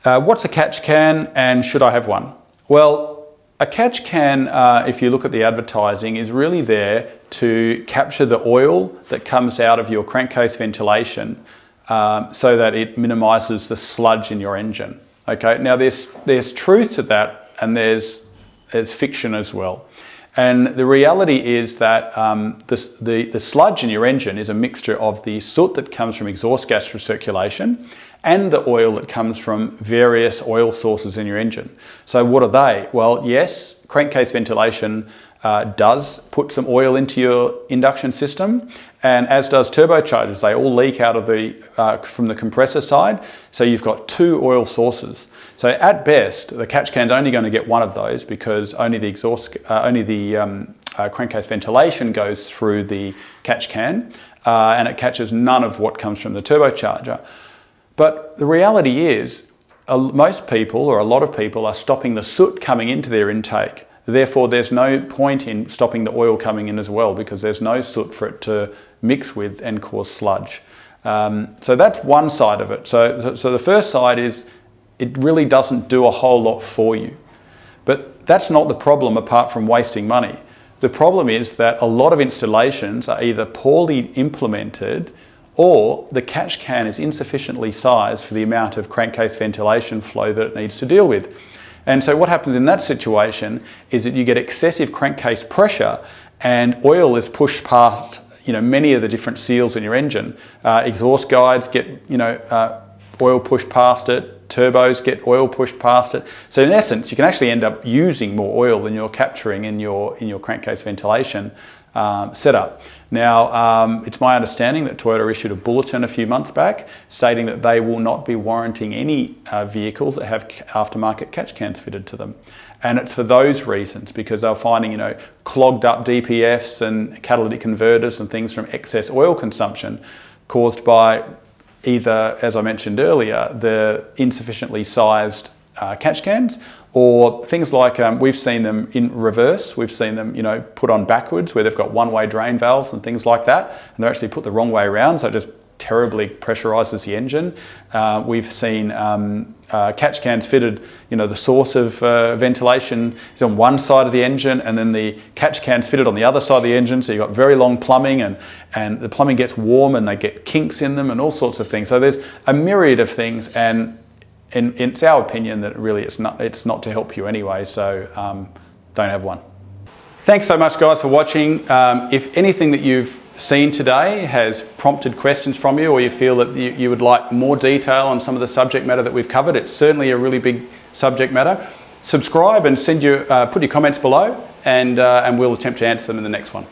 What's a catch can and should I have one? Well, a catch can, if you look at the advertising, is really there to capture the oil that comes out of your crankcase ventilation so that it minimises the sludge in your engine. Okay, now there's truth to that, and there's fiction as well. And the reality is that the sludge in your engine is a mixture of the soot that comes from exhaust gas recirculation and the oil that comes from various oil sources in your engine. So what are they? Well, yes, crankcase ventilation does put some oil into your induction system, and as does turbochargers. They all leak out of from the compressor side, so you've got two oil sources. So at best, the catch can's only going to get one of those because only the crankcase ventilation goes through the catch can, and it catches none of what comes from the turbocharger. But the reality is, most people, or a lot of people, are stopping the soot coming into their intake. Therefore, there's no point in stopping the oil coming in as well, because there's no soot for it to mix with and cause sludge. So that's one side of it. So the first side is it really doesn't do a whole lot for you. But that's not the problem, apart from wasting money. The problem is that a lot of installations are either poorly implemented, or the catch can is insufficiently sized for the amount of crankcase ventilation flow that it needs to deal with. And so what happens in that situation is that you get excessive crankcase pressure, and oil is pushed past many of the different seals in your engine. Exhaust guides get oil pushed past it, turbos get oil pushed past it. So in essence, you can actually end up using more oil than you're capturing in your crankcase ventilation setup. Now, it's my understanding that Toyota issued a bulletin a few months back stating that they will not be warranting any vehicles that have aftermarket catch cans fitted to them. And it's for those reasons, because they're finding, clogged up DPFs and catalytic converters and things from excess oil consumption caused by either, as I mentioned earlier, the insufficiently sized catch cans, or things like we've seen them in reverse. We've seen them put on backwards where they've got one-way drain valves and things like that, and they're actually put the wrong way around, so it just terribly pressurizes the engine. We've seen catch cans fitted, the source of ventilation is on one side of the engine, and then the catch cans fitted on the other side of the engine, so you've got very long plumbing, and the plumbing gets warm and they get kinks in them and all sorts of things. So there's a myriad of things, and it's our opinion that really it's not to help you anyway, so don't have one. Thanks so much, guys, for watching. If anything that you've seen today has prompted questions from you, or you feel that you would like more detail on some of the subject matter that we've covered, it's certainly a really big subject matter. Subscribe and put your comments below, and we'll attempt to answer them in the next one.